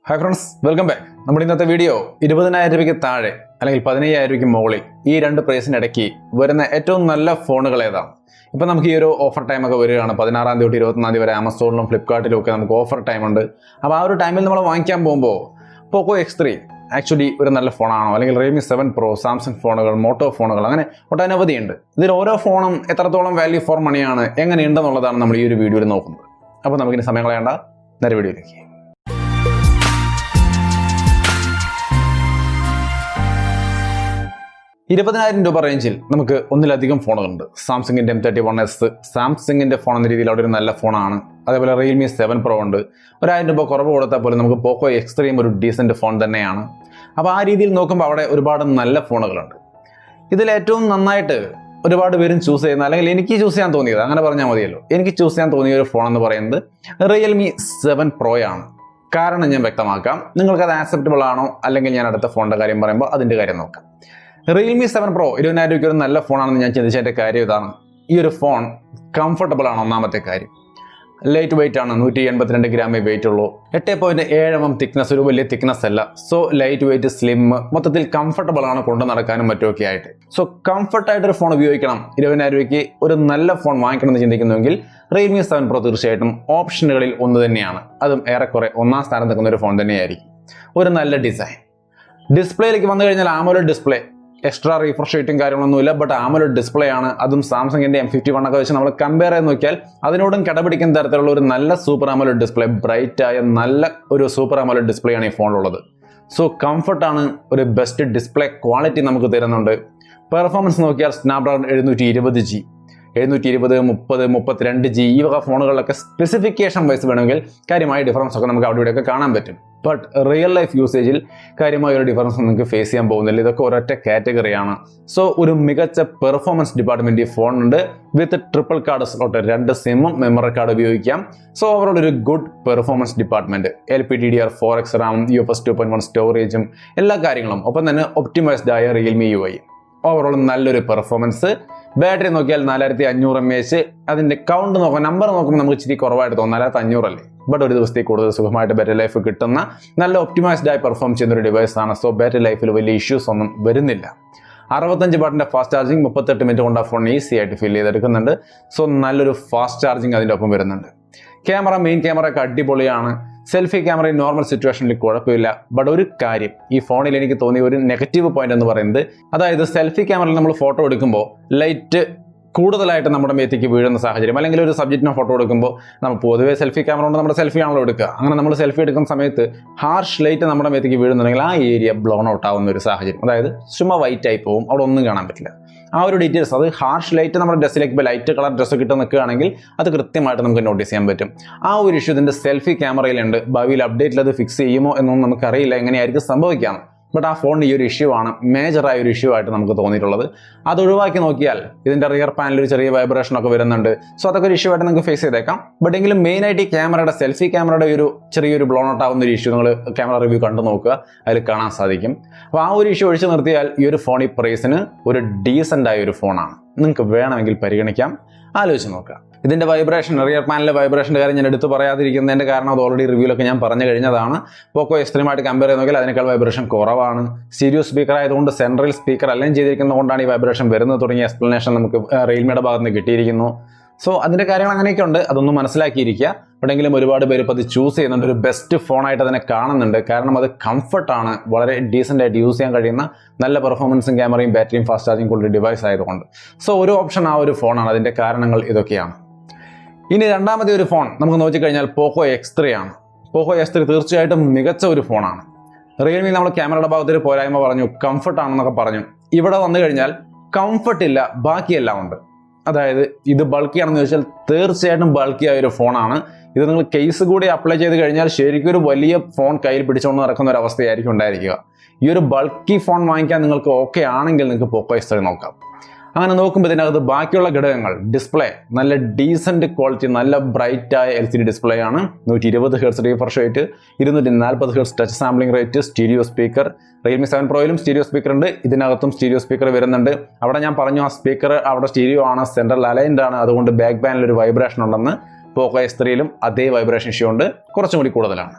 Hi friends, welcome back. നമ്മുടെ ഇന്നത്തെ video 20,000 രൂപയ്ക്ക് താഴെ അല്ലെങ്കിൽ 15,000 രൂപയ്ക്ക് മുകളിൽ ഈ രണ്ട് പ്രൈസിന് ഇടയ്ക്ക് വരുന്ന ഏറ്റവും നല്ല ഫോണുകൾ ഏതാണ്? ഇപ്പോൾ നമുക്ക് ഈ ഒരു ഓഫർ ടൈം ഒക്കെ വരികയാണ്. 16 തൊട്ട് 21 വരെ ആമസോണിലും ഫ്ലിപ്കാർട്ടിലും ഒക്കെ നമുക്ക് ഓഫർ ടൈം ഉണ്ട്. അപ്പോൾ ആ ഒരു ടൈമിൽ നമ്മൾ വാങ്ങിക്കാൻ പോകുമ്പോൾ പോക്കോ X3 ആക്ച്വലി ഒരു നല്ല ഫോണാണോ, അല്ലെങ്കിൽ realme 7 Pro, സാംസങ് ഫോണുകൾ, മോട്ടോ ഫോണുകൾ, അങ്ങനെ ഒട്ടനവധിയുണ്ട്. ഇതിൽ ഓരോ ഫോണും എത്രത്തോളം വാല്യൂ ഫോർ മണിയാണ്, എങ്ങനെയുണ്ടെന്നുള്ളതാണ് നമ്മൾ ഈ ഒരു വീഡിയോയിൽ നോക്കുന്നത്. അപ്പോൾ നമുക്കിനി സമയം കളയണ്ട, നേരെ വീഡിയോയിലേക്ക്. 20,000 രൂപ റേഞ്ചിൽ നമുക്ക് ഒന്നിലധികം ഫോണുകളുണ്ട്. സാംസങ്ങിൻ്റെ M31s, സാംസങ്ങിൻ്റെ ഫോൺ എന്ന രീതിയിൽ അവിടെ ഒരു നല്ല ഫോണാണ്. അതേപോലെ realme 7 Pro ഉണ്ട്. 1,000 രൂപ കുറവ് കൊടുത്താൽ പോലും നമുക്ക് പോക്കോ X3 ഒരു ഡീസൻറ്റ് ഫോൺ തന്നെയാണ്. അപ്പോൾ ആ രീതിയിൽ നോക്കുമ്പോൾ അവിടെ ഒരുപാട് നല്ല ഫോണുകളുണ്ട്. ഇതിൽ ഏറ്റവും നന്നായിട്ട് ഒരുപാട് പേരും ചൂസ് ചെയ്യുന്ന, അല്ലെങ്കിൽ എനിക്ക് ചൂസ് ചെയ്യാൻ തോന്നിയത്, അങ്ങനെ പറഞ്ഞാൽ മതിയല്ലോ, എനിക്ക് ചൂസ് ചെയ്യാൻ തോന്നിയ ഒരു ഫോൺ എന്ന് പറയുന്നത് realme 7 Pro ആണ്. കാരണം ഞാൻ വ്യക്തമാക്കാം, നിങ്ങൾക്കത് ആക്സെപ്റ്റബിൾ ആണോ, അല്ലെങ്കിൽ ഞാൻ അടുത്ത ഫോണിൻ്റെ കാര്യം പറയുമ്പോൾ അതിൻ്റെ കാര്യം നോക്കാം. realme 7 Pro 20,000 രൂപയ്ക്ക് ഒരു നല്ല ഫോണാണെന്ന് ഞാൻ ചിന്തിച്ചതിൻ്റെ കാര്യം ഇതാണ്. ഈ ഒരു ഫോൺ കംഫർട്ടബിൾ ആണ്. ഒന്നാമത്തെ കാര്യം, ലൈറ്റ് വെയിറ്റ് ആണ്. 182 ഗ്രാമേ വെയിറ്റ് ഉള്ളൂ. 8.7 mm തിക്നെസ്, ഒരു വലിയ തിക്നെസ് അല്ല. സോ ലൈറ്റ് വെയിറ്റ്, സ്ലിം, മൊത്തത്തിൽ കംഫർട്ടബിൾ ആണ് കൊണ്ടു നടക്കാനും മറ്റുമൊക്കെ ആയിട്ട്. സോ കംഫർട്ടായിട്ടൊരു ഫോൺ ഉപയോഗിക്കണം, 20,000 രൂപയ്ക്ക് ഒരു നല്ല ഫോൺ വാങ്ങിക്കണം എന്ന് ചിന്തിക്കുന്നുവെങ്കിൽ realme 7 Pro തീർച്ചയായിട്ടും ഓപ്ഷനുകളിൽ ഒന്ന് തന്നെയാണ്. അതും ഏറെക്കുറെ ഒന്നാം സ്ഥാനം നിൽക്കുന്ന ഒരു ഫോൺ തന്നെയായിരിക്കും. ഒരു നല്ല ഡിസൈൻ. ഡിസ്പ്ലേയിലേക്ക് വന്നു കഴിഞ്ഞാൽ AMOLED ഡിസ്പ്ലേ, എക്സ്ട്രാ റീഫ്രഷ് റേറ്റും കാര്യങ്ങളൊന്നുമില്ല, ബട്ട് AMOLED ഡിസ്പ്ലേ ആണ്. അതും സാംസങ്ങിൻ്റെ M51 ഒക്കെ വെച്ച് നമ്മൾ കമ്പയർ ചെയ്ത് നോക്കിയാൽ അതിനോടും കിടപിടിക്കുന്ന തരത്തിലുള്ള ഒരു നല്ല സൂപ്പർ AMOLED ഡിസ്പ്ലേ, ബ്രൈറ്റ് ആയ നല്ല ഒരു സൂപ്പർ AMOLED ഡിസ്പ്ലേ ആണ് ഈ ഫോണിലുള്ളത്. സോ കംഫർട്ടാണ്, ഒരു ബെസ്റ്റ് ഡിസ്പ്ലേ ക്വാളിറ്റി നമുക്ക് തരുന്നുണ്ട്. പെർഫോമൻസ് നോക്കിയാൽ സ്നാപ്ഡ്രാഗൺ 720G, 720, 30, 32G ഈ വക ഫോണുകളിലൊക്കെ സ്പെസിഫിക്കേഷൻ വൈസ് വേണമെങ്കിൽ കാര്യമായ ഡിഫറൻസ് ഒക്കെ നമുക്ക് അവിടെ ഇവിടെയൊക്കെ കാണാൻ പറ്റും. ബട്ട് റിയൽ ലൈഫ് യൂസേജിൽ കാര്യമായ ഒരു ഡിഫറൻസ് നിങ്ങൾക്ക് ഫേസ് ചെയ്യാൻ പോകുന്നില്ല. ഇതൊക്കെ ഒരൊറ്റ കാറ്റഗറിയാണ്. സോ ഒരു മികച്ച പെർഫോമൻസ് ഡിപ്പാർട്ട്മെന്റ് ഈ ഫോണുണ്ട്. വിത്ത് ട്രിപ്പിൾ കാർഡ് സ്ലോട്ട്, 2 സിമ്മും മെമ്മറി കാർഡ് ഉപയോഗിക്കാം. സോ ഓവറോൾ ഒരു good performance department. LPDDR4X RAM, UFS 2.1 സ്റ്റോറേജും എല്ലാ കാര്യങ്ങളും, ഒപ്പം തന്നെ ഒപ്റ്റിമൈസ്ഡ് ആയ realme UI. ഓവറോൾ നല്ലൊരു പെർഫോമൻസ്. ബാറ്ററി നോക്കിയാൽ 4500 mAh. അതിൻ്റെ കൗണ്ട് നോക്കാം, നമ്പർ നോക്കുമ്പോൾ നമുക്ക് ഇച്ചിരി കുറവായിട്ട് തോന്നും, 4500 അല്ലേ. ബട്ട് ഒരു ദിവസത്തേക്ക് കൂടുതൽ സുഖമായിട്ട് ബാറ്ററി ലൈഫ് കിട്ടുന്ന നല്ല ഒപ്റ്റിമൈസ്ഡ് ആയി പെർഫോം ചെയ്യുന്ന ഒരു ഡിവൈസാണ്. സോ ബാറ്ററി ലൈഫിൽ വലിയ ഇഷ്യൂസ് ഒന്നും വരുന്നില്ല. 65 വാട്ടിൻ്റെ ഫാസ്റ്റ് ചാർജിങ് 38 മിനിറ്റ് കൊണ്ട് ആ ഫോൺ ഈസി ആയിട്ട് ഫിൽ ചെയ്തെടുക്കുന്നുണ്ട്. സോ നല്ലൊരു ഫാസ്റ്റ് ചാർജിങ് അതിൻ്റെ ഒപ്പം വരുന്നുണ്ട്. ക്യാമറ, മെയിൻ ക്യാമറ ഒക്കെ അടിപൊളിയാണ്. സെൽഫി ക്യാമറ നോർമൽ സിറ്റുവേഷനിൽ കുഴപ്പമില്ല. ബട്ട് ഒരു കാര്യം, ഈ ഫോണിൽ എനിക്ക് തോന്നിയ ഒരു നെഗറ്റീവ് പോയിന്റ് എന്ന് പറയുന്നത്, അതായത് സെൽഫി ക്യാമറയിൽ നമ്മൾ ഫോട്ടോ എടുക്കുമ്പോൾ ലൈറ്റ് കൂടുതലായിട്ട് നമ്മുടെ മേത്തേക്ക് വീഴുന്ന സാഹചര്യം, അല്ലെങ്കിൽ ഒരു സബ്ജക്റ്റിനെ ഫോട്ടോ എടുക്കുമ്പോൾ നമ്മൾ പൊതുവേ സെൽഫി ക്യാമറ കൊണ്ട് നമ്മുടെ സെൽഫി ആണല്ലോ എടുക്കുക. അങ്ങനെ നമ്മൾ സെൽഫി എടുക്കുന്ന സമയത്ത് ഹാർഷ് ലൈറ്റ് നമ്മുടെ മേത്തേക്ക് വീഴുന്നുണ്ടെങ്കിൽ ആ ഏരിയ ബ്ലോൺ ഔട്ട് ആവുന്ന ഒരു സാഹചര്യം, അതായത് ചുമ്മാ വൈറ്റ് ആയി പോകും, അവിടെ ഒന്നും കാണാൻ പറ്റില്ല. ആ ഒരു ഡീറ്റെയിൽസ്, അത് ഹാർഷ് ലൈറ്റ് നമ്മുടെ ഡ്രസ്സിലേക്ക് ഇപ്പോൾ ലൈറ്റ് കളർ ഡ്രസ്സ് കിട്ടുന്ന നിൽക്കുകയാണെങ്കിൽ അത് കൃത്യമായിട്ട് നമുക്ക് നോട്ടീസ് ചെയ്യാൻ പറ്റും. ആ ഒരു ഇഷ്യൂ ഇതിൻ്റെ സെൽഫി ക്യാമറയിലുണ്ട്. ഭാവിയിൽ അപ്ഡേറ്റിൽ അത് ഫിക്സ് ചെയ്യുമോ എന്നൊന്നും നമുക്കറിയില്ല, എങ്ങനെയായിരിക്കും സംഭവിക്കാം. ബട്ട് ആ ഫോണിന് ഈ ഒരു ഇഷ്യൂ ആണ് മേജറായ ഒരു ഇഷ്യൂ ആയിട്ട് നമുക്ക് തോന്നിയിട്ടുള്ളത്. അത് ഒഴിവാക്കി നോക്കിയാൽ ഇതിൻ്റെ റിയർ പാനലിൽ ഒരു ചെറിയ വൈബ്രേഷൻ ഒക്കെ വരുന്നുണ്ട്. സോ അതൊക്കെ ഒരു ഇഷ്യൂ ആയിട്ട് നിങ്ങൾക്ക് ഫേസ് ചെയ്തേക്കാം. ബട്ട് എങ്കിലും മെയിനായിട്ട് ഈ ക്യാമറയുടെ, സെൽഫി ക്യാമറയുടെ ഒരു ചെറിയൊരു ബ്ലോൺ ഔട്ട് ആവുന്ന ഒരു ഇഷ്യൂ നിങ്ങൾ ക്യാമറ റിവ്യൂ കണ്ടു നോക്കുക, അതിൽ കാണാൻ സാധിക്കും. അപ്പോൾ ആ ഒരു ഇഷ്യൂ ഒഴിച്ചു നിർത്തിയാൽ ഈ ഒരു ഫോൺ ഈ പ്രൈസിന് ഒരു ഡീസൻ്റ് ആയ ഒരു ഫോണാണ്. നിങ്ങൾക്ക് വേണമെങ്കിൽ പരിഗണിക്കാം, ആലോചിച്ച് നോക്കുക. ഇതിൻ്റെ വൈബ്രേഷൻ, റിയർ പാനലിലെ വൈബ്രേഷൻ്റെ കാര്യം ഞാൻ എടുത്ത് പറയാതിരിക്കുന്നതിൻ്റെ കാരണം അത് ഓൾറെഡി റിവ്യൂലൊക്കെ ഞാൻ പറഞ്ഞു കഴിഞ്ഞതാണ്. പോക്കോ എക്സ്ട്രീമായിട്ട് കമ്പയർ ചെയ്ത് നോക്കിയാൽ അതിനേക്കാൾ വൈബ്രേഷൻ കുറവാണ്. സ്റ്റീരിയോ സ്പീക്കർ ആയതുകൊണ്ട് സെൻട്രൽ സ്പീക്കർ അലൈൻ ചെയ്തിരിക്കുന്നതുകൊണ്ടാണ് ഈ വൈബ്രേഷൻ വരുന്നത് തുടങ്ങിയ എക്സ്പ്ലനേഷൻ നമുക്ക് റിയൽമിയുടെ ഭാഗത്ത് നിന്ന് കിട്ടിയിരിക്കുന്നു. സോ അതിൻ്റെ കാര്യങ്ങൾ അങ്ങനെയൊക്കെ ഉണ്ട്, അതൊന്നും മനസ്സിലാക്കിയിരിക്കുക. എവിടെയെങ്കിലും ഒരുപാട് പേര് ഇപ്പോൾ അത് ചൂസ് ചെയ്യുന്നുണ്ട്, ഒരു ബെസ്റ്റ് ഫോണായിട്ട് അതിനെ കാണുന്നുണ്ട്. കാരണം അത് കംഫർട്ടാണ്, വളരെ ഡീസൻ്റ് ആയിട്ട് യൂസ് ചെയ്യാൻ കഴിയുന്ന നല്ല പെർഫോമൻസും ക്യാമറയും ബാറ്ററിയും ഫാസ്റ്റ് ചാർജിങ് ഉള്ള ഡിവൈസ് ആയതുകൊണ്ട്. സോ ഒരു ഓപ്ഷൻ ആ ഒരു ഫോണാണ്. അതിൻ്റെ കാരണങ്ങൾ ഇതൊക്കെയാണ്. ഇനി രണ്ടാമത്തെ ഒരു ഫോൺ നമുക്ക് നോക്കിക്കഴിഞ്ഞാൽ പോക്കോ X3 ആണ്. പോക്കോ X3 തീർച്ചയായിട്ടും മികച്ച ഒരു ഫോണാണ്. റിയൽമി നമ്മൾ ക്യാമറയുടെ ഭാഗത്തൊരു പോരായ്മ പറഞ്ഞു, കംഫർട്ട് ആണെന്നൊക്കെ പറഞ്ഞു. ഇവിടെ വന്നു കഴിഞ്ഞാൽ കംഫർട്ട് ഇല്ല, ബാക്കിയെല്ലാം ഉണ്ട്. അതായത് ഇത് ബൾക്കി ആണെന്ന് ചോദിച്ചാൽ തീർച്ചയായിട്ടും ബൾക്കി ആയ ഒരു ഫോണാണ്. ഇത് നിങ്ങൾ കേസ് കൂടി അപ്ലൈ ചെയ്ത് കഴിഞ്ഞാൽ ശരിക്കും ഒരു വലിയ ഫോൺ കയ്യിൽ പിടിച്ചുകൊണ്ട് നടക്കുന്ന ഒരു അവസ്ഥയായിരിക്കും ഉണ്ടായിരിക്കുക. ഈ ഒരു ബൾക്കി ഫോൺ വാങ്ങിക്കാൻ നിങ്ങൾക്ക് ഓക്കെ ആണെങ്കിൽ നിങ്ങൾക്ക് പോക്കോ X3 നോക്കാം. അങ്ങനെ നോക്കുമ്പോൾ ഇതിനകത്ത് ബാക്കിയുള്ള ഘടകങ്ങൾ, ഡിസ്പ്ലേ നല്ല ഡീസൻറ്റ് ക്വാളിറ്റി, നല്ല ബ്രൈറ്റായ LCD ഡിസ്പ്ലേ ആണ്. 120 Hz refresh rate, 240 Hz touch sampling rate, stereo speaker. realme 7 Proയിലും സ്റ്റീരിയോ സ്പീക്കർ ഉണ്ട്, ഇതിനകത്തും സ്റ്റീരിയോ സ്പീക്കർ വരുന്നുണ്ട്. അവിടെ ഞാൻ പറഞ്ഞു ആ സ്പീക്കർ അവിടെ സ്റ്റീരിയോ ആണ്, സെൻട്രൽ അലൈൻഡ് ആണ്, അതുകൊണ്ട് ബാക്ക് പാനലിൽ ഒരു വൈബ്രേഷൻ ഉണ്ടെന്ന്. പോക്കോ X3യിലും അതേ വൈബ്രേഷൻ ഇഷ്യൂ ഉണ്ട്, കുറച്ചും കൂടി കൂടുതലാണ്.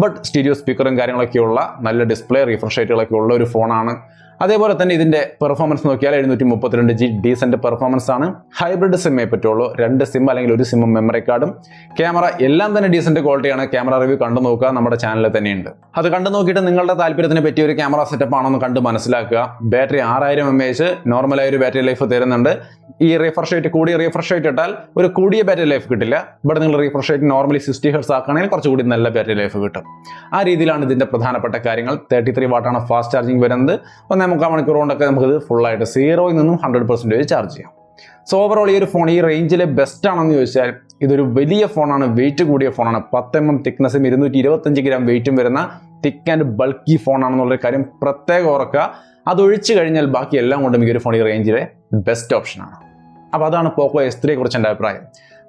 ബട്ട് സ്റ്റീരിയോ സ്പീക്കറും കാര്യങ്ങളൊക്കെയുള്ള നല്ല ഡിസ്പ്ലേ റിഫ്രഷ് റേറ്റുകളൊക്കെ ഉള്ള ഒരു ഫോണാണ്. അതേപോലെ തന്നെ ഇതിൻ്റെ പെർഫോമൻസ് നോക്കിയാൽ 732G ഡീസൻറ്റ് പെർഫോമൻസ് ആണ്. ഹൈബ്രിഡ് സിമ്മേ പറ്റുള്ളൂ, 2 സിം അല്ലെങ്കിൽ 1 സിമ്മും മെമ്മറി കാർഡും. ക്യാമറ എല്ലാം തന്നെ ഡീസൻറ്റ് ക്വാളിറ്റിയാണ്. ക്യാമറ റിവ്യൂ കണ്ടു നോക്കുക, നമ്മുടെ ചാനലിൽ തന്നെയുണ്ട്. അത് കണ്ടു നോക്കിയിട്ട് നിങ്ങളുടെ താല്പര്യത്തിന് പറ്റിയ ഒരു ക്യാമറ സെറ്റപ്പ് ആണെന്ന് കണ്ട് മനസ്സിലാക്കുക. ബാറ്ററി 6000 mAh നോർമലായ ഒരു ബാറ്ററി ലൈഫ് തരുന്നുണ്ട്. ഈ റിഫ്രഷ് റേറ്റ് കൂടിയ റിഫ്രഷ് റേറ്റ് ഇട്ടാൽ ഒരു കൂടിയ ബാറ്ററി ലൈഫ് കിട്ടില്ല. ഇവിടെ നിങ്ങൾ റിഫ്രഷ് റേറ്റ് നോർമലി 60 Hz ആക്കുകയാണെങ്കിൽ കുറച്ചുകൂടി നല്ല ബാറ്ററി ലൈഫ് കിട്ടും. ആ രീതിയിലാണ് ഇതിൻ്റെ പ്രധാനപ്പെട്ട കാര്യങ്ങൾ. 33 വാട്ടാണ് ഫാസ്റ്റ് ചാർജിങ് വരുന്നത്. 1.25 മണിക്കൂർ കൊണ്ടൊക്കെ നമുക്കിത് ഫുള്ളായിട്ട് 0-ൽ നിന്നും 100% ചാർജ് ചെയ്യാം. സോ ഓവറോൾ ഈ ഒരു ഫോൺ ഈ റേഞ്ചിലെ ബെസ്റ്റ് ആണെന്ന് ചോദിച്ചാൽ ഇതൊരു വലിയ ഫോണാണ്, വെയിറ്റ് കൂടിയ ഫോണാണ്. 10 mm തിക്നെസ്സും 225 ഗ്രാം വെയിറ്റും വരുന്ന തിക്ക് ആൻഡ് ബൾക്കി ഫോണാണെന്നുള്ളൊരു കാര്യം പ്രത്യേകം ഓർക്കുക. അതൊഴിച്ചു കഴിഞ്ഞാൽ ബാക്കി എല്ലാം കൊണ്ടും ഈ ഒരു ഫോൺ ഈ റേഞ്ചിലെ ബെസ്റ്റ് ഓപ്ഷനാണ്. അപ്പോൾ അതാണ് പോക്കോ S3യെ കുറിച്ച് എൻ്റെ അഭിപ്രായം.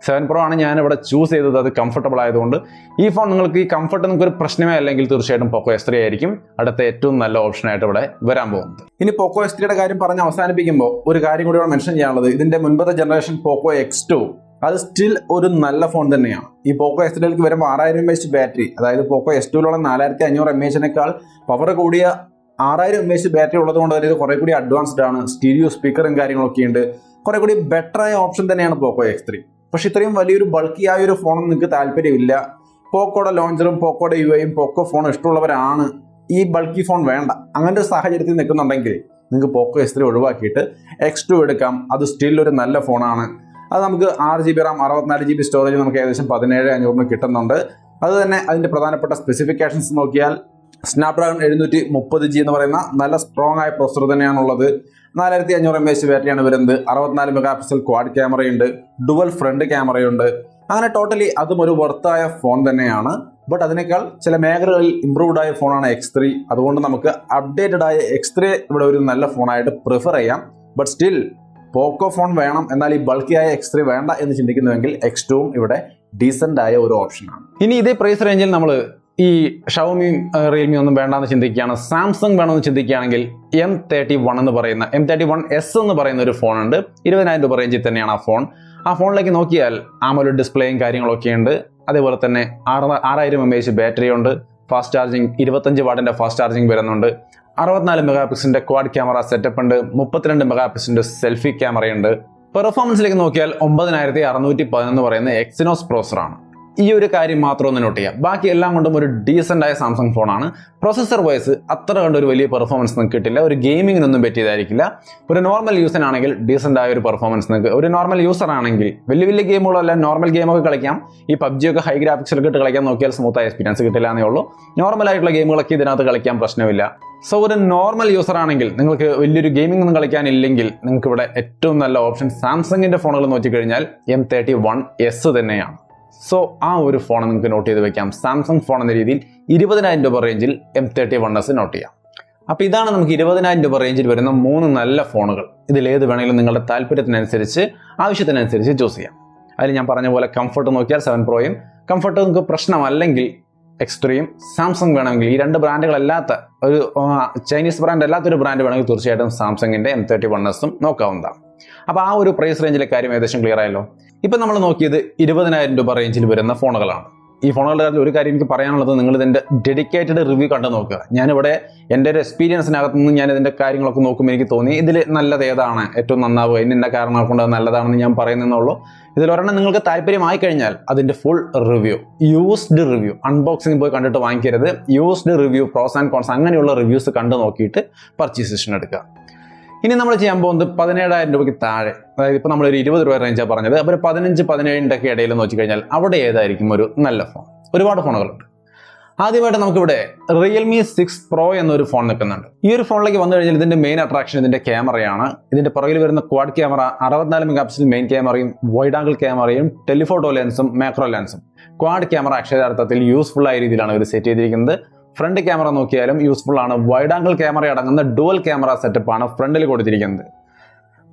7 Pro ആണ് ഞാനിവിടെ ചൂസ് ചെയ്തത്. അത് കംഫർട്ടബിൾ ആയതുകൊണ്ട് ഈ ഫോൺ നിങ്ങൾക്ക് ഈ കംഫർട്ട് നിങ്ങൾക്ക് ഒരു പ്രശ്നമേ അല്ലെങ്കിൽ തീർച്ചയായിട്ടും പോക്കോ S3 ആയിരിക്കും അടുത്ത ഏറ്റവും നല്ല ഓപ്ഷനായിട്ട് ഇവിടെ വരാൻ പോകുന്നത്. ഇനി പോക്കോ S3യുടെ കാര്യം പറഞ്ഞ് അവസാനിപ്പിക്കുമ്പോൾ ഒരു കാര്യം കൂടി മെൻഷൻ ചെയ്യാനുള്ളത്, ഇതിൻ്റെ മുൻപത്തെ ജനറേഷൻ പോക്കോ X2 അത് സ്റ്റിൽ ഒരു നല്ല ഫോൺ തന്നെയാണ്. ഈ പോക്കോ S3യിലേക്ക് വരുമ്പോൾ 6000 mAh ബാറ്ററി, അതായത് പോക്കോ S2യിലുള്ള 4500 mAh പവർ കൂടിയ 6000 mAh ബാറ്ററി ഉള്ളതുകൊണ്ട് തന്നെ ഇത് കുറെ കൂടി അഡ്വാൻസ്ഡ് ആണ്. സ്റ്റീരിയോ സ്പീക്കറും കാര്യങ്ങളൊക്കെ ഉണ്ട്. കുറെ കൂടി ബെറ്റർ ആയ ഓപ്ഷൻ തന്നെയാണ് പോക്കോ X3. പക്ഷെ ഇത്രയും വലിയൊരു ബൾക്കി ആയ ഒരു ഫോണൊന്നും നിങ്ങൾക്ക് താല്പര്യമില്ല. പോക്കോയുടെ ലോഞ്ചറും പോക്കോയുടെ UIയും പോക്കോ ഫോൺ ഇഷ്ടമുള്ളവരാണ്. ഈ ബൾക്കി ഫോൺ വേണ്ട, അങ്ങനത്തെ ഒരു സാഹചര്യത്തിൽ നിൽക്കുന്നുണ്ടെങ്കിൽ നിങ്ങൾക്ക് പോക്കോ S3 ഒഴിവാക്കിയിട്ട് X2 എടുക്കാം. അത് സ്റ്റിൽ ഒരു നല്ല ഫോണാണ്. അത് നമുക്ക് 6GB RAM 64GB സ്റ്റോറേജ് നമുക്ക് ഏകദേശം 17500 കിട്ടുന്നുണ്ട്. അത് തന്നെ അതിൻ്റെ പ്രധാനപ്പെട്ട സ്പെസിഫിക്കേഷൻസ് നോക്കിയാൽ സ്നാപ്ഡ്രാഗൺ 730G എന്ന് പറയുന്ന നല്ല സ്ട്രോങ് ആയ പ്രൊസസർ തന്നെയാണുള്ളത്. 4500 mAh ബാറ്ററിയാണ് വരുന്നത്. 64 MP ക്വാഡ് ക്യാമറയുണ്ട്, ഡുവൽ ഫ്രണ്ട് ക്യാമറയുണ്ട്. അങ്ങനെ ടോട്ടലി അതും ഒരു വർത്തായ ഫോൺ തന്നെയാണ്. ബട്ട് അതിനേക്കാൾ ചില മേഖലകളിൽ ഇംപ്രൂവ്ഡ് ആയ ഫോണാണ് X3. അതുകൊണ്ട് നമുക്ക് അപ്ഡേറ്റഡ് ആയ X3 ഇവിടെ ഒരു നല്ല ഫോണായിട്ട് പ്രിഫർ ചെയ്യാം. ബട്ട് സ്റ്റിൽ പോക്കോ ഫോൺ വേണം, എന്നാൽ ഈ ബൾക്കി ആയ X3 വേണ്ട എന്ന് ചിന്തിക്കുന്നുവെങ്കിൽ X2ഉം ഇവിടെ ഡീസൻ്റ് ആയ ഒരു ഓപ്ഷനാണ്. ഇനി ഇതേ പ്രൈസ് റേഞ്ചിൽ നമ്മൾ ഈ ഷവോമിയും റിയൽമി ഒന്നും വേണ്ടാന്ന് ചിന്തിക്കുകയാണ്, സാംസങ് വേണമെന്ന് ചിന്തിക്കുകയാണെങ്കിൽ M31 എന്ന് പറയുന്ന M31s എന്ന് പറയുന്ന ഒരു ഫോണുണ്ട്. 20,000 രൂപ റേഞ്ചിൽ തന്നെയാണ് ആ ഫോൺ. ആ ഫോണിലേക്ക് നോക്കിയാൽ AMOLED ഡിസ്പ്ലേയും കാര്യങ്ങളൊക്കെ ഉണ്ട്. അതേപോലെ തന്നെ 6000 mAh ബാറ്ററി ഉണ്ട്. ഫാസ്റ്റ് ചാർജിങ് 25 വാട്ടിൻ്റെ ഫാസ്റ്റ് ചാർജിങ് വരുന്നുണ്ട്. 64 MP ക്വാഡ് ക്യാമറ സെറ്റപ്പ് ഉണ്ട്. 32 MP സെൽഫി ക്യാമറയുണ്ട്. പെർഫോമൻസിലേക്ക് നോക്കിയാൽ 9611 എന്ന് പറയുന്ന എക്സിനോസ് പ്രോസറാണ്. ഈ ഒരു കാര്യം മാത്രം ഒന്ന് നോട്ട് ചെയ്യാം. ബാക്കി എല്ലാം കൊണ്ടും ഒരു ഡീസൻ്റ് ആയ സാംസങ് ഫോണാണ്. പ്രൊസസർ വൈസ് അത്ര കണ്ട ഒരു വലിയ പെർഫോമൻസ് നിങ്ങൾക്ക് കിട്ടില്ല. ഒരു ഗെയിമിങ്ങിനൊന്നും പറ്റിയതായിരിക്കില്ല. ഒരു നോർമൽ യൂസറാണെങ്കിൽ ഡീസൻ്റ് ആയ ഒരു പെർഫോമൻസ് നിങ്ങൾക്ക്, ഒരു നോർമൽ യൂസർ ആണെങ്കിൽ വലിയ വലിയ ഗെയിമുകളല്ല നോർമൽ ഗെയിമൊക്കെ കളിക്കാം. ഈ പബ്ജിയൊക്കെ ഹൈ ഗ്രാഫിക്സിലൊക്കെ ഇട്ട് കളിക്കാൻ നോക്കിയാൽ സ്മൂത്ത് ആയ എക്സ്പീരിയൻസ് കിട്ടില്ല എന്നേ ഉള്ളൂ. നോർമൽ ആയിട്ടുള്ള ഗെയിമുകളൊക്കെ ഇതിനകത്ത് കളിക്കാൻ പ്രശ്നമില്ല. സോ ഒരു നോർമൽ യൂസർ ആണെങ്കിൽ നിങ്ങൾക്ക് വലിയൊരു ഗെയിമിംഗ് ഒന്നും കളിക്കാനില്ലെങ്കിൽ നിങ്ങൾക്ക് ഇവിടെ ഏറ്റവും നല്ല ഓപ്ഷൻ സാംസങ്ങിൻ്റെ ഫോണുകൾ നോക്കിക്കഴിഞ്ഞാൽ M31s തന്നെയാണ്. സോ ആ ഒരു ഫോൺ നിങ്ങൾക്ക് നോട്ട് ചെയ്ത് വെക്കാം. സാംസങ് ഫോൺ എന്ന രീതിയിൽ 20,000 രൂപ റേഞ്ചിൽ M31s നോട്ട് ചെയ്യാം. അപ്പോൾ ഇതാണ് നമുക്ക് 20,000 രൂപ റേഞ്ചിൽ വരുന്ന 3 നല്ല ഫോണുകൾ. ഇതിലേത് വേണമെങ്കിലും നിങ്ങളുടെ താല്പര്യത്തിനനുസരിച്ച് ആവശ്യത്തിനനുസരിച്ച് ചൂസ് ചെയ്യാം. അതിൽ ഞാൻ പറഞ്ഞ പോലെ കംഫർട്ട് നോക്കിയാൽ 7 Proയും, കംഫർട്ട് നിങ്ങൾക്ക് പ്രശ്നമല്ലെങ്കിൽ X3യും, സാംസങ് വേണമെങ്കിൽ ഈ 2 ബ്രാൻഡുകളല്ലാത്ത ഒരു ചൈനീസ് ബ്രാൻഡ് അല്ലാത്തൊരു ബ്രാൻഡ് വേണമെങ്കിൽ തീർച്ചയായിട്ടും സാംസങ്ങിൻ്റെ M31s നോക്കാവുന്നതാണ്. അപ്പോൾ ആ ഒരു പ്രൈസ് റേഞ്ചിലെ കാര്യം ഏകദേശം ക്ലിയർ ആയല്ലോ. ഇപ്പം നമ്മൾ നോക്കിയത് 20,000 രൂപ റേഞ്ചിൽ വരുന്ന ഫോണുകളാണ്. ഈ ഫോണുകളുടെ കാര്യത്തിൽ ഒരു കാര്യം എനിക്ക് പറയാനുള്ളത്, നിങ്ങൾ ഇതിൻ്റെ ഡെഡിക്കേറ്റഡ് റിവ്യൂ കണ്ടു നോക്കുക. ഞാനിവിടെ എൻ്റെ ഒരു എക്സ്പീരിയൻസിനകത്ത് നിന്ന് ഞാൻ ഇതിൻ്റെ കാര്യങ്ങളൊക്കെ നോക്കുമ്പോൾ എനിക്ക് തോന്നി ഇതിൽ നല്ലത് ഏതാണ്, ഏറ്റവും നന്നാവുക, ഇന്ന കാരണങ്ങൾ കൊണ്ട് അത് നല്ലതാണെന്ന് ഞാൻ പറയുന്നതെന്നുള്ളൂ. ഇതിലൊരെണ്ണം നിങ്ങൾക്ക് താല്പര്യമായി കഴിഞ്ഞാൽ അതിൻ്റെ full review, used review, unboxing പോയി കണ്ടിട്ട് വാങ്ങിക്കരുത്. Used review, pros and cons അങ്ങനെയുള്ള റിവ്യൂസ് കണ്ടു നോക്കിയിട്ട് പർച്ചേസ് ഡിസിഷൻ എടുക്കുക. ഇനി നമ്മൾ ചെയ്യാൻ പോകുന്നത് 17,000 രൂപയ്ക്ക് താഴെ, അതായത് ഇപ്പോൾ നമ്മളൊരു 20 രൂപ റേഞ്ചാണ് പറഞ്ഞത്. അപ്പോൾ 15-17 ഒക്കെ ഇടയിൽ നോക്കിക്കഴിഞ്ഞാൽ അവിടെ ഏതായിരിക്കും ഒരു നല്ല ഫോൺ? ഒരുപാട് ഫോണുകളുണ്ട്. ആദ്യമായിട്ട് നമുക്കിവിടെ റിയൽമി 6 Pro എന്നൊരു ഫോൺ നിൽക്കുന്നുണ്ട്. ഈ ഒരു ഫോണിലേക്ക് വന്നു കഴിഞ്ഞാൽ ഇതിൻ്റെ മെയിൻ അട്രാക്ഷൻ ഇതിൻ്റെ ക്യാമറയാണ്. ഇതിൻ്റെ പുറകിൽ വരുന്ന ക്വാഡ് ക്യാമറ, 64 MP മെയിൻ ക്യാമറയും വൈഡ് ആംഗിൾ ക്യാമറയും ടെലിഫോട്ടോ ലെൻസും മാക്രോ ലെൻസും. ക്വാഡ് ക്യാമറ അക്ഷരാർത്ഥത്തിൽ യൂസ്ഫുൾ ആയ രീതിയിലാണ് ഇവർ സെറ്റ് ചെയ്തിരിക്കുന്നത്. ഫ്രണ്ട് ക്യാമറ നോക്കിയാലും യൂസ്ഫുൾ ആണ്. വൈഡ് ആംഗിൾ ക്യാമറ അടങ്ങുന്ന ഡുവൽ ക്യാമറ സെറ്റപ്പാണ് ഫ്രണ്ടിൽ കൊടുത്തിരിക്കുന്നത്.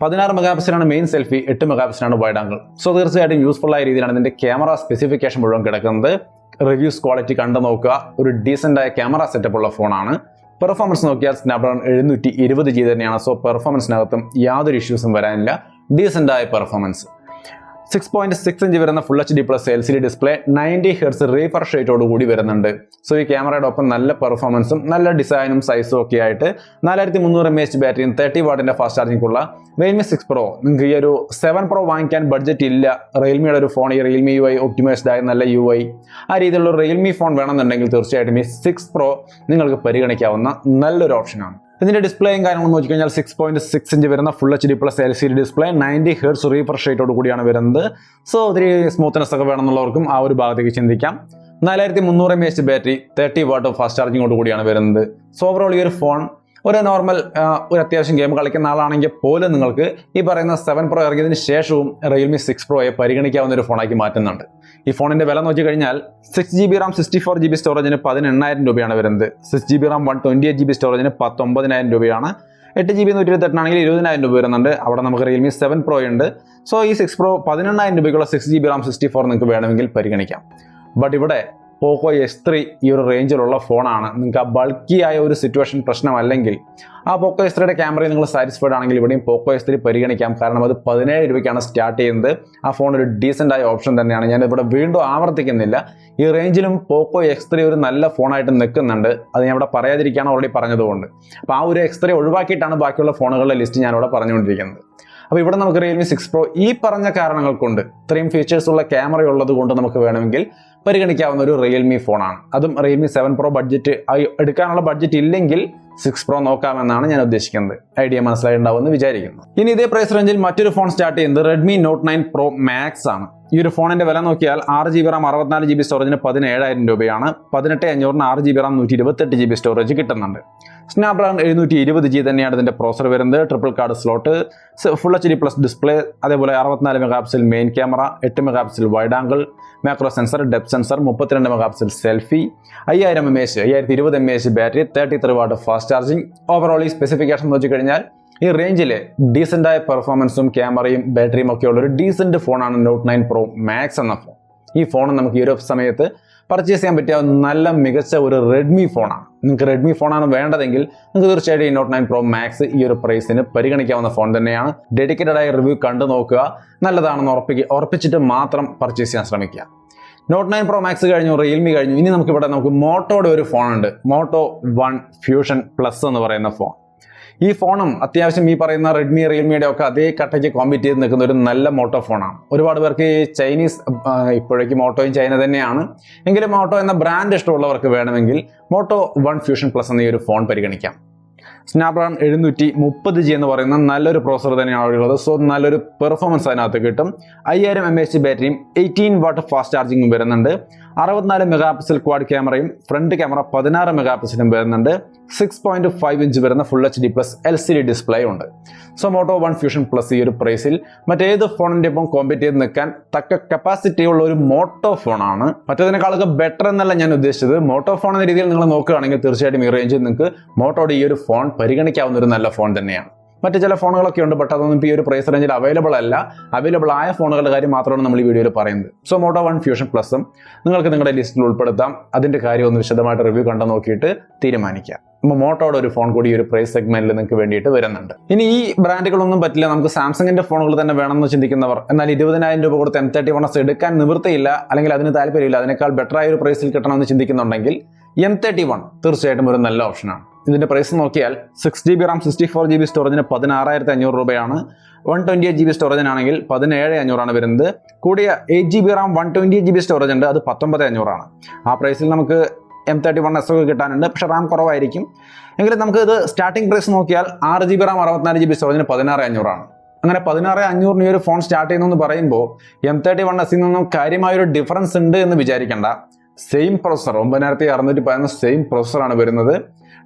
16 MP ആണ് മെയിൻ സെൽഫി, 8 MP ആണ് വൈഡ് ആംഗിൾ. സോ തീർച്ചയായിട്ടും യൂസ്ഫുൾ ആയ രീതിയിലാണ് ഇതിൻ്റെ ക്യാമറ സ്പെസിഫിക്കേഷൻ മുഴുവൻ കിടക്കുന്നത്. റിവ്യൂസ് ക്വാളിറ്റി കണ്ടു നോക്കുക. ഒരു ഡീസൻ്റ് ആയ ക്യാമറ സെറ്റപ്പ് ഉള്ള ഫോണാണ്. പെർഫോമൻസ് നോക്കിയാൽ സ്നാപ്ഡ്രാഗൺ 720G തന്നെയാണ്. സോ പെർഫോമൻസിനകത്തും യാതൊരു ഇഷ്യൂസും വരാനില്ല. ഡീസൻ്റ് ആയ പെർഫോമൻസ്. 6.6 ഇഞ്ച് വരുന്ന full HD plus LCD display 90 hertz refresh റേറ്റോട് കൂടി വരുന്നുണ്ട്. സോ ഈ ക്യാമറയുടെ ഒപ്പം നല്ല പെർഫോമൻസും നല്ല ഡിസൈനും സൈസും ഒക്കെ ആയിട്ട് 4300 mAh ബാറ്ററിയും 30 വാട്ടിന്റെ ഫാസ്റ്റ് ചാർജിംഗ് ഉള്ള Realme 6 Pro. നിങ്ങൾക്ക് ഈ ഒരു 7 Pro വാങ്ങിക്കാൻ ബഡ്ജറ്റ് ഇല്ല, റിയൽമിയുടെ ഒരു ഫോൺ, ഈ റിയൽമി UI ഒപ്റ്റിമൈസ്ഡ് ആയ നല്ല UI ആ രീതിയിലുള്ള റിയൽമി ഫോൺ വേണമെന്നുണ്ടെങ്കിൽ തീർച്ചയായിട്ടും ഈ 6 Pro നിങ്ങൾക്ക് പരിഗണിക്കാവുന്ന നല്ലൊരു ഓപ്ഷനാണ്. ഇതിന്റെ ഡിസ്പ്ലേയും കാര്യങ്ങളും നോക്കിക്കഴിഞ്ഞാൽ 6.6 ഇഞ്ച് വരുന്ന full HD plus LCD display 90 hertz refresh റേറ്റോട് കൂടിയാണ് വരുന്നത്. സോ ഒത്തിരി സ്മൂത്ത്നെസ് ഒക്കെ വേണമെന്നുള്ളവർക്കും ആ ഒരു ഭാഗത്തേക്ക് ചിന്തിക്കാം. 4300 mAh ബാറ്ററി 30 വാട്ട് ഫാസ്റ്റ് ചാർജിങ്ങോട് കൂടിയാണ് വരുന്നത്. സോ ഓവറോൾ ഈ ഒരു ഫോൺ ഒരു നോർമൽ ഒരു അത്യാവശ്യം ഗെയിം കളിക്കുന്ന ആളാണെങ്കിൽ പോലും നിങ്ങൾക്ക് ഈ പറയുന്ന 7 Pro ഇറങ്ങിയതിന് ശേഷവും Realme 6 Proയെ പരിഗണിക്കാവുന്ന ഒരു ഫോണാക്കി മാറ്റുന്നുണ്ട്. ഈ ഫോണിന്റെ വില നോക്കിക്കഴിഞ്ഞാൽ 6GB RAM 64GB സ്റ്റോറേജിന് 18,000 രൂപയാണ് വരുന്നത്. 6GB RAM 128GB സ്റ്റോറേജിന് 19,000 രൂപയാണ്. 8GB 128 ആണെങ്കിൽ 20,000 രൂപ വരുന്നുണ്ട്. അവിടെ നമുക്ക് Realme 7 Pro ഉണ്ട്. സോ ഈ 6 Pro 18,000 രൂപയ്ക്കുള്ള 6GB RAM 64 നിങ്ങൾക്ക് വേണമെങ്കിൽ പരിഗണിക്കാം. ബട്ട് ഇവിടെ പോക്കോ S3 ഈ ഒരു റേഞ്ചിലുള്ള ഫോണാണ്. നിങ്ങൾക്ക് ആ ബൾക്കി ആയ ഒരു സിറ്റുവേഷൻ പ്രശ്നമല്ലെങ്കിൽ ആ പോക്കോ S3യുടെ ക്യാമറയിൽ നിങ്ങൾ സാറ്റിസ്ഫൈഡ് ആണെങ്കിൽ ഇവിടെയും പോക്കോ S3 പരിഗണിക്കാം. കാരണം അത് 17 രൂപയ്ക്കാണ് സ്റ്റാർട്ട് ചെയ്യുന്നത്. ആ ഫോൺ ഒരു ഡീസൻ്റ് ആയ ഓപ്ഷൻ തന്നെയാണ്. ഞാൻ ഇവിടെ വീണ്ടും ആവർത്തിക്കുന്നില്ല, ഈ റേഞ്ചിലും പോക്കോ X3 ഒരു നല്ല ഫോണായിട്ട് നിൽക്കുന്നുണ്ട്. അത് ഞാൻ ഇവിടെ പറയാതിരിക്കുകയാണ്, ഓൾറെഡി പറഞ്ഞതുകൊണ്ട്. അപ്പോൾ ആ ഒരു X3 ഒഴിവാക്കിയിട്ടാണ് ബാക്കിയുള്ള ഫോണുകളുടെ ലിസ്റ്റ് ഞാനിവിടെ പറഞ്ഞുകൊണ്ടിരിക്കുന്നത്. അപ്പോൾ ഇവിടെ നമുക്ക് Realme 6 Pro ഈ പറഞ്ഞ കാരണങ്ങൾ കൊണ്ട്, ഇത്രയും ഫീച്ചേഴ്സ് ഉള്ള ക്യാമറ ഉള്ളത് കൊണ്ട് നമുക്ക് വേണമെങ്കിൽ പരിഗണിക്കാവുന്ന ഒരു റിയൽമി ഫോണാണ്. അതും Realme 7 Pro ബഡ്ജറ്റ് എടുക്കാനുള്ള ബഡ്ജറ്റ് ഇല്ലെങ്കിൽ 6 Pro നോക്കാമെന്നാണ് ഞാൻ ഉദ്ദേശിക്കുന്നത്. ഐഡിയ മനസ്സിലായിട്ടുണ്ടാവുമെന്ന് വിചാരിക്കുന്നു. ഇനി ഇതേ പ്രൈസ് റേഞ്ചിൽ മറ്റൊരു ഫോൺ സ്റ്റാർട്ട് ചെയ്യുന്നത് Redmi Note 9 Pro Max ആണ്. ഈ ഒരു ഫോണിന്റെ വില നോക്കിയാൽ 6GB RAM 64GB സ്റ്റോറേജിന് 17,000 രൂപയാണ്. 18,500 6GB RAM 128GB സ്റ്റോറേജ് കിട്ടുന്നുണ്ട്. സ്നാപ്ഡ്രാഗൺ 720G തന്നെയാണ് ഇതിന്റെ പ്രോസർ വരുന്നത്. Triple card slot, full HD plus display, അതേപോലെ 64 megapixel main camera, 8 megapixel wide angle, macro sensor, depth sensor, 32 megapixel selfie, 5020 mAh battery, 33 what fast charging. Overall ഈ specification നോക്കിക്കഴിഞ്ഞാൽ ഈ റേഞ്ചിലെ ഡീസൻ്റായ പെർഫോമൻസും ക്യാമറയും ബാറ്ററിയും ഒക്കെ ഉള്ള ഒരു ഡീസൻറ്റ് ഫോണാണ് Note 9 Pro Max എന്ന ഫോൺ. ഈ ഫോൺ നമുക്ക് ഈ ഒരു സമയത്ത് പർച്ചേസ് ചെയ്യാൻ പറ്റിയ നല്ല മികച്ച ഒരു റെഡ്മി ഫോണാണ്. നിങ്ങൾക്ക് റെഡ്മി ഫോണാണ് വേണ്ടതെങ്കിൽ നിങ്ങൾക്ക് തീർച്ചയായിട്ടും ഈ Note 9 Pro Max ഈ ഒരു പ്രൈസിന് പരിഗണിക്കാവുന്ന ഫോൺ തന്നെയാണ്. ഡെഡിക്കേറ്റഡ് ആയ റിവ്യൂ കണ്ടു നോക്കുക, നല്ലതാണെന്ന് ഉറപ്പിച്ചിട്ട് മാത്രം പർച്ചേസ് ചെയ്യാൻ ശ്രമിക്കുക. Note 9 Pro Max കഴിഞ്ഞു, റിയൽമി കഴിഞ്ഞു. ഇനി നമുക്ക് മോട്ടോയുടെ ഒരു ഫോണുണ്ട്, മോട്ടോ 1 Fusion Plus എന്ന് പറയുന്ന ഫോൺ. ഈ ഫോണും അത്യാവശ്യം ഈ പറയുന്ന റെഡ്മി റിയൽമിയുടെ ഒക്കെ അതേ കട്ടയ്ക്ക് കോമ്പീറ്റ് ചെയ്ത് നിൽക്കുന്ന ഒരു നല്ല മോട്ടോ ഫോണാണ്. ഒരുപാട് പേർക്ക് ഈ ചൈനീസ്, ഇപ്പോഴേക്ക് മോട്ടോയും ചൈന തന്നെയാണ്, എങ്കിലും മോട്ടോ എന്ന ബ്രാൻഡ് ഇഷ്ടമുള്ളവർക്ക് വേണമെങ്കിൽ മോട്ടോ 1 Fusion Plus എന്ന ഈ ഒരു ഫോൺ പരിഗണിക്കാം. സ്നാപ്ഡ്രാഗൺ 730G എന്ന് പറയുന്ന നല്ലൊരു പ്രോസർ തന്നെയാണ് ഉള്ളത്. സോ നല്ലൊരു പെർഫോമൻസ് അതിനകത്ത് കിട്ടും. 5000 mAh ബാറ്ററിയും 18 വാട്ട് ഫാസ്റ്റ് ചാർജിങ്ങും വരുന്നുണ്ട്. 64 മെഗാപിക്സൽ ക്വാഡ് ക്യാമറയും ഫ്രണ്ട് ക്യാമറ 16 മെഗാപിക്സലും വരുന്നുണ്ട്. 6.5 ഇഞ്ച് വരുന്ന full HD plus LCD display ഉണ്ട്. സോ മോട്ടോ 1 Fusion Plus ഈ ഒരു പ്രൈസിൽ മറ്റേത് ഫോണിന്റെ ഒപ്പം കോമ്പീറ്റ് ചെയ്ത് നിൽക്കാൻ തക്ക കപ്പാസിറ്റി ഉള്ള ഒരു മോട്ടോ ഫോണാണ്. മറ്റേതിനേക്കാളൊക്കെ ബെറ്റർ എന്നല്ല ഞാൻ ഉദ്ദേശിച്ചത്. മോട്ടോ ഫോൺ എന്ന രീതിയിൽ നിങ്ങൾ നോക്കുകയാണെങ്കിൽ തീർച്ചയായിട്ടും ഈ റേഞ്ചിൽ നിങ്ങൾക്ക് മോട്ടോയുടെ ഈ ഒരു ഫോൺ പരിഗണിക്കാവുന്ന ഒരു നല്ല ഫോൺ തന്നെയാണ്. മറ്റു ചില ഫോണുകളൊക്കെ ഉണ്ട്, ബട്ട് അതൊന്നും ഇപ്പോൾ ഈ ഒരു പ്രൈസ് റേഞ്ചിൽ അവൈലബിൾ അല്ല. അവൈലബിൾ ആയ ഫോണുകളുടെ കാര്യം മാത്രമാണ് നമ്മൾ ഈ വീഡിയോയിൽ പറയുന്നത്. സോ മോട്ടോ 1 Fusion Plusഉം നിങ്ങൾക്ക് നിങ്ങളുടെ ലിസ്റ്റിൽ ഉൾപ്പെടുത്താം. അതിന്റെ കാര്യം ഒന്ന് വിശദമായിട്ട് റിവ്യൂ കണ്ടു നോക്കിയിട്ട് തീരുമാനിക്കാം. അപ്പോൾ മോട്ടോയുടെ ഒരു ഫോൺ കൂടി ഈ ഒരു പ്രൈസ് സെഗ്മെന്റിൽ നിങ്ങൾക്ക് വേണ്ടിയിട്ട് വരുന്നുണ്ട്. ഇനി ഈ ബ്രാൻഡുകളൊന്നും പറ്റില്ല, നമുക്ക് സാംസങ്ങിന്റെ ഫോണുകൾ തന്നെ വേണമെന്ന് ചിന്തിക്കുന്നവർ, എന്നാൽ 20,000 രൂപ കൊടുത്ത് M31s എടുക്കാൻ നിവൃത്തിയില്ല, അല്ലെങ്കിൽ അതിന് താല്പര്യമില്ല, അതിനേക്കാൾ ബെറ്റർ ആയ ഒരു പ്രൈസിൽ കിട്ടണമെന്ന് ചിന്തിക്കുന്നുണ്ടെങ്കിൽ M31 തീർച്ചയായിട്ടും ഒരു നല്ല ഓപ്ഷനാണ്. ഇതിന്റെ പ്രൈസ് നോക്കിയാൽ 6GB RAM 64GB സ്റ്റോറേജിന് 16,500 രൂപയാണ്. 128GB സ്റ്റോറേജിനാണെങ്കിൽ 17,500 വരുന്നത്. കൂടിയ 8GB RAM 128GB സ്റ്റോറേജ് ഉണ്ട്, അത് 19,500. ആ പ്രൈസിൽ നമുക്ക് M31s ഒക്കെ കിട്ടാനുണ്ട്, പക്ഷെ റാം കുറവായിരിക്കും. എങ്കിലും നമുക്ക് ഇത് സ്റ്റാർട്ടിംഗ് പ്രൈസ് നോക്കിയാൽ 6GB RAM 64GB സ്റ്റോറേജിന് 16,500. അങ്ങനെ 16,500 ഈ ഒരു ഫോൺ സ്റ്റാർട്ട് ചെയ്യുന്നു പറയുമ്പോൾ M31s നിന്നും കാര്യമായൊരു ഡിഫറൻസ് ഉണ്ട് എന്ന് വിചാരിക്കേണ്ട. സെയിം പ്രൊസസർ 9615 സെയിം പ്രൊസസറാണ് വരുന്നത്.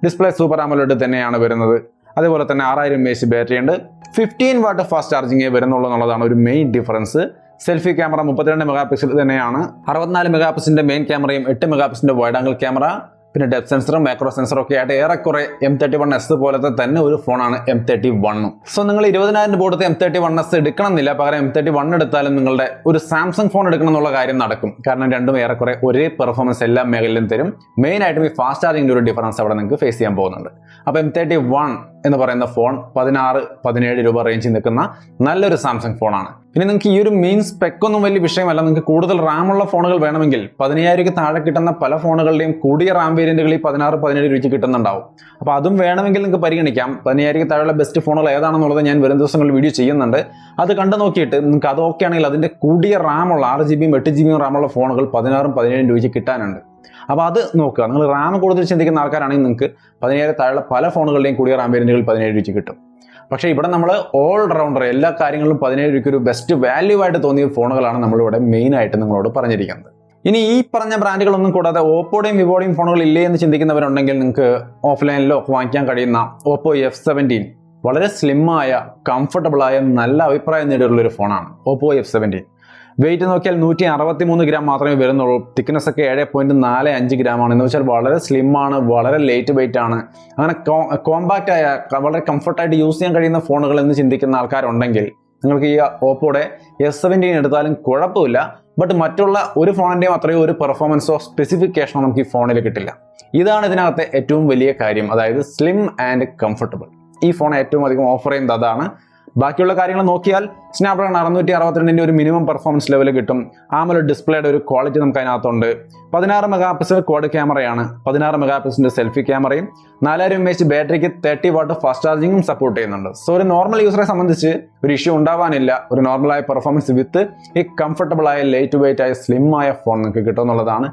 ഡിസ്പ്ലേ സൂപ്പർ AMOLED തന്നെയാണ് വരുന്നത്. അതേപോലെ തന്നെ 6000 mAh ബാറ്ററി ഉണ്ട്. 15 വാട്ട് ഫാസ്റ്റ് ചാർജിങ്ങേ വരുന്നുള്ളൂ എന്നുള്ളതാണ് ഒരു main difference. Selfie camera 32 megapixel തന്നെയാണ്. 64 മെഗാപിക്സലിന്റെ മെയിൻ ക്യാമറയും 8 മെഗാപിക്സലിന്റെ വൈഡ് ആംഗിൾ ക്യാമറ, പിന്നെ ഡെപ്ത് സെൻസറും മാക്രോ സെൻസറും ഒക്കെ ആയിട്ട് ഏറെക്കുറെ M31s പോലത്തെ തന്നെ ഒരു ഫോണാണ് M31. സോ നിങ്ങൾ 20,000 രൂപ കൊടുത്ത് M31s എടുക്കണം എന്നില്ല, പകരം M31 എടുത്താലും നിങ്ങളുടെ ഒരു സാംസങ് ഫോൺ എടുക്കണം എന്നുള്ള കാര്യം നടക്കും. കാരണം രണ്ടും ഏറെക്കുറെ ഒരേ പെർഫോമൻസ് എല്ലാ മേഖലയിലും തരും. മെയിൻ ആയിട്ടും ഈ ഫാസ്റ്റ് ചാർജിങ്ങിന്റെ ഒരു ഡിഫറൻസ് അവിടെ നിങ്ങൾക്ക് ഫേസ് ചെയ്യാൻ പോകുന്നുണ്ട്. അപ്പോൾ M31 എന്ന് പറയുന്ന ഫോൺ 16-17 രൂപ റേഞ്ചിൽ നിൽക്കുന്ന നല്ലൊരു സാംസങ് ഫോണാണ്. ഇനി നിങ്ങൾക്ക് ഈ ഒരു മെയിൻ സ്പെക്കൊന്നും വലിയ വിഷയമല്ല. നിങ്ങൾക്ക് കൂടുതൽ റാമുള്ള ഫോണുകൾ വേണമെങ്കിൽ 15,000 താഴെ കിട്ടുന്ന പല ഫോണുകളുടെയും കൂടിയ റാം വേരിയന്റുകളിൽ 16-17 രൂപയ്ക്ക് കിട്ടുന്നുണ്ടാവും. അപ്പോൾ അതും വേണമെങ്കിൽ നിങ്ങൾക്ക് പരിഗണിക്കാം. 15,000 താഴെയുള്ള ബെസ്റ്റ് ഫോണുകൾ ഏതാണെന്നുള്ളത് ഞാൻ വരും ദിവസങ്ങളിൽ വീഡിയോ ചെയ്യുന്നുണ്ട്. അത് കണ്ടു നോക്കിയിട്ട് നിങ്ങൾക്ക് അത് ഓക്കെ ആണെങ്കിൽ അതിന്റെ കൂടിയ റാമുള്ള 6GB 8GB റാമുള്ള ഫോണുകൾ 16-17 രൂപയ്ക്ക് കിട്ടാനുണ്ട്. അപ്പോൾ അത് നോക്കുക. നിങ്ങൾ റാം കൂടുതൽ ചിന്തിക്കുന്ന ആൾക്കാരാണെങ്കിൽ നിങ്ങൾക്ക് 15,000 താഴെയുള്ള പല ഫോണുകളുടെയും കൂടിയ റാം വേരിയന്റുകൾ 17 രൂപയ്ക്ക് കിട്ടും. പക്ഷേ ഇവിടെ നമ്മൾ ഓൾ റൗണ്ടർ എല്ലാ കാര്യങ്ങളിലും 17 രൂപയ്ക്ക് ഒരു ബെസ്റ്റ് വാല്യൂ ആയിട്ട് തോന്നിയ ഫോണുകളാണ് നമ്മളിവിടെ മെയിൻ ആയിട്ട് നിങ്ങളോട് പറഞ്ഞിരിക്കുന്നത്. ഇനി ഈ പറഞ്ഞ ബ്രാൻഡുകളൊന്നും കൂടാതെ ഓപ്പോയുടെയും വിവോയുടെയും ഫോണുകൾ ഇല്ലേ എന്ന് ചിന്തിക്കുന്നവരുണ്ടെങ്കിൽ നിങ്ങൾക്ക് ഓഫ്ലൈനിലോ വാങ്ങിക്കാൻ കഴിയുന്ന ഓപ്പോ F17 വളരെ സ്ലിമ്മായ കംഫർട്ടബിളായ നല്ല അഭിപ്രായം നേടിയുള്ള ഒരു ഫോണാണ് ഓപ്പോ F17. വെയിറ്റ് നോക്കിയാൽ 163 ഗ്രാം മാത്രമേ വരുന്നുള്ളൂ. തിക്നെസ് ഒക്കെ 7.45 ഗ്രാം ആണ്. എന്ന് വെച്ചാൽ വളരെ സ്ലിം ആണ്, വളരെ ലൈറ്റ് വെയിറ്റ് ആണ്. അങ്ങനെ കോമ്പാക്റ്റ് ആയ വളരെ കംഫർട്ടായിട്ട് യൂസ് ചെയ്യാൻ കഴിയുന്ന ഫോണുകൾ എന്ന് ചിന്തിക്കുന്ന ആൾക്കാരുണ്ടെങ്കിൽ നിങ്ങൾക്ക് ഈ ഓപ്പോയുടെ S17 എടുത്താലും കുഴപ്പമില്ല. ബട്ട് മറ്റുള്ള ഒരു ഫോണിൻ്റെയും അത്രയും ഒരു പെർഫോമൻസോ സ്പെസിഫിക്കേഷനോ നമുക്ക് ഈ ഫോണിൽ കിട്ടില്ല. ഇതാണ് ഇതിനകത്തെ ഏറ്റവും വലിയ കാര്യം, അതായത് സ്ലിം ആൻഡ് കംഫർട്ടബിൾ. ഈ ഫോൺ ഏറ്റവും അധികം ഓഫർ ചെയ്യുന്നത് അതാണ്. ബാക്കിയുള്ള കാര്യങ്ങൾ നോക്കിയാൽ സ്നാപ്ഡ്രാഗൺ 662 ഒരു മിനിമം പെർഫോമൻസ് ലെവൽ കിട്ടും. ആമോലെഡ് ഡിസ്പ്ലേയുടെ ഒരു ക്വാളിറ്റി നമുക്ക് അതിനകത്തുണ്ട്. 16 മെഗാ പിക്സൽ ക്വാഡ് ക്യാമറയാണ്, 16 മെഗാ പിക്സലിന്റെ സെൽഫി ക്യാമറയും 4000 mAh ബാറ്ററിക്ക് 30 വാട്ട് ഫാസ്റ്റ് ചാർജിങ്ങും സപ്പോർട്ട് ചെയ്യുന്നുണ്ട്. സോ ഒരു നോർമൽ യൂസറെ സംബന്ധിച്ച് ഒരു ഇഷ്യൂ ഉണ്ടാവാനില്ല. ഒരു നോർമലായ പെർഫോമൻസ് വിത്ത് ഈ കംഫർട്ടബിൾ ആയ ലൈറ്റ് വെയിറ്റ് ആയ സ്ലിം ആയ ഫോൺ നിങ്ങൾക്ക് കിട്ടും എന്നുള്ളതാണ്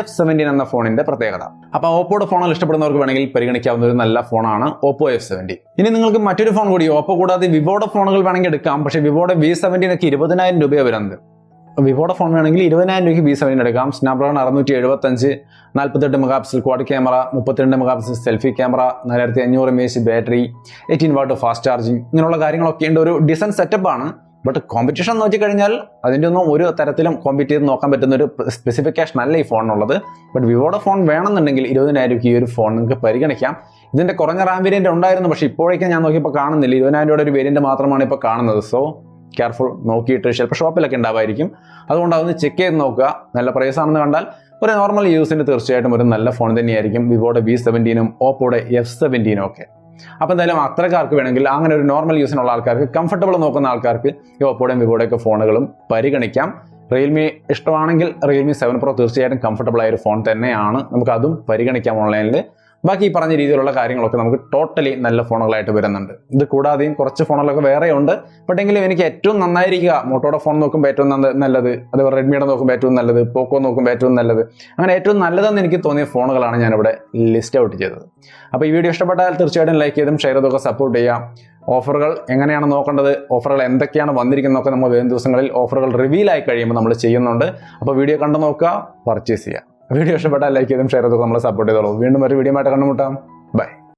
F17 എന്ന ഫോണിന്റെ പ്രത്യേകത. അപ്പോൾ ഓപ്പോയുടെ ഫോണുകൾ ഇഷ്ടപ്പെടുന്നവർക്ക് വേണമെങ്കിൽ പരിഗണിക്കാവുന്ന ഒരു നല്ല ഫോണാണ് ഓപ്പോ F17. ഇനി നിങ്ങൾക്ക് മറ്റൊരു ഫോൺ കൂടി ഓപ്പോ കൂടാതെ വിവോയുടെ ഫോണുകൾ വേണമെങ്കിൽ എടുക്കാം. പക്ഷേ വിവോയുടെ V17 ഒക്കെ 20,000 രൂപയാണ് വരുന്നത്. വിവോയുടെ ഫോൺ വേണമെങ്കിൽ 20,000 രൂപയ്ക്ക് V17 എടുക്കാം. Snapdragon 675, 48 mega pixel quad camera, 32 mega pixel selfie camera, 4500 mAh battery, 18 watt fast charging, ഇങ്ങനെയുള്ള കാര്യങ്ങളൊക്കെ ഉണ്ട്. ഒരു ഡിസൈൻ സെറ്റപ്പ് ആണ്. ബട്ട് കോമ്പറ്റീഷൻ നോക്കി കഴിഞ്ഞാൽ അതിൻ്റെ ഒന്നും ഒരു തരത്തിലും കോമ്പീറ്റ് ചെയ്ത് നോക്കാൻ പറ്റുന്ന ഒരു സ്പെസിഫിക്കേഷൻ അല്ല ഈ ഫോണിനുള്ളത്. ബട്ട് വിവോയുടെ ഫോൺ വേണമെന്നുണ്ടെങ്കിൽ 20,000 രൂപയ്ക്ക് ഈ ഒരു ഫോൺ നിങ്ങൾക്ക് പരിഗണിക്കാം. ഇതിന്റെ കുറഞ്ഞ റാം വേരിയന്റ് ഉണ്ടായിരുന്നു, പക്ഷേ ഇപ്പോഴേക്കും ഞാൻ നോക്കിയപ്പോൾ കാണുന്നില്ല. 20,000 രൂപയുടെ ഒരു വേരിയന്റ് മാത്രമാണ് ഇപ്പോൾ കാണുന്നത്. സോ കെയർഫുൾ, നോക്കിയിട്ട് ചിലപ്പോൾ ഷോപ്പിലൊക്കെ ഉണ്ടാവായിരിക്കും. അതുകൊണ്ട് അതൊന്ന് ചെക്ക് ചെയ്ത് നോക്കുക. നല്ല പ്രൈസ് ആണെന്ന് കണ്ടാൽ ഒരു നോർമൽ യൂസിന് തീർച്ചയായിട്ടും ഒരു നല്ല ഫോൺ തന്നെയായിരിക്കും വിവോയുടെ V17 ഓപ്പോയുടെ F17 ഒക്കെ. അപ്പോൾ എന്തായാലും അത്രക്കാർക്ക് വേണമെങ്കിൽ അങ്ങനെ ഒരു നോർമൽ യൂസിനുള്ള ആൾക്കാർക്ക്, കംഫർട്ടബിൾ നോക്കുന്ന ആൾക്കാർക്ക് ഈ ഓപ്പോയുടെയും വിവോയുടെയൊക്കെ ഫോണുകളും പരിഗണിക്കാം. റിയൽമി ഇഷ്ടമാണെങ്കിൽ റിയൽമി 7 Pro തീർച്ചയായിട്ടും കംഫർട്ടബിൾ ആയ ഒരു ഫോൺ തന്നെയാണ്. നമുക്ക് അതും പരിഗണിക്കാം ഓൺലൈനിൽ. ബാക്കി ഈ പറഞ്ഞ രീതിയിലുള്ള കാര്യങ്ങളൊക്കെ നമുക്ക് ടോട്ടലി നല്ല ഫോണുകളായിട്ട് വരുന്നുണ്ട്. ഇത് കൂടാതെയും കുറച്ച് ഫോണുകളൊക്കെ വേറെ ഉണ്ട്. ബട്ട് എങ്കിലും എനിക്ക് ഏറ്റവും നന്നായിരിക്കുക മോട്ടോയുടെ ഫോൺ നോക്കുമ്പോൾ ഏറ്റവും നല്ലത്, അതുപോലെ റെഡ്മിയുടെ നോക്കുമ്പോൾ ഏറ്റവും നല്ലത്, പോക്കോ നോക്കുമ്പോൾ ഏറ്റവും നല്ലത്, അങ്ങനെ ഏറ്റവും നല്ലതെന്ന് എനിക്ക് തോന്നിയ ഫോണുകളാണ് ഞാനിവിടെ ലിസ്റ്റ് ഔട്ട് ചെയ്തത്. അപ്പോൾ ഈ വീഡിയോ ഇഷ്ടപ്പെട്ടാൽ തീർച്ചയായിട്ടും ലൈക്ക് ചെയ്തും ഷെയർ ചെയ്തൊക്കെ സപ്പോർട്ട് ചെയ്യാം. ഓഫറുകൾ എങ്ങനെയാണ് നോക്കേണ്ടത്, ഓഫറുകൾ എന്തൊക്കെയാണ് വന്നിരിക്കുന്നതൊക്കെ നമ്മൾ വരും ദിവസങ്ങളിൽ ഓഫറുകൾ റിവീൽ ആയി കഴിയുമ്പോൾ നമ്മൾ ചെയ്യുന്നുണ്ട്. അപ്പോൾ വീഡിയോ കണ്ടു നോക്കുക, പർച്ചേസ് ചെയ്യുക. വീഡിയോ ഇഷ്ടപ്പെട്ടാൽ ലൈക്ക് ചെയ്തും ഷെയർ ചെയ്തൊക്കെ നമ്മൾ സപ്പോർട്ട് ചെയ്തോളൂ. വീണ്ടും ഒരു വീഡിയോ ആയിട്ട് കണ്ടുമുട്ടാം. ബൈ.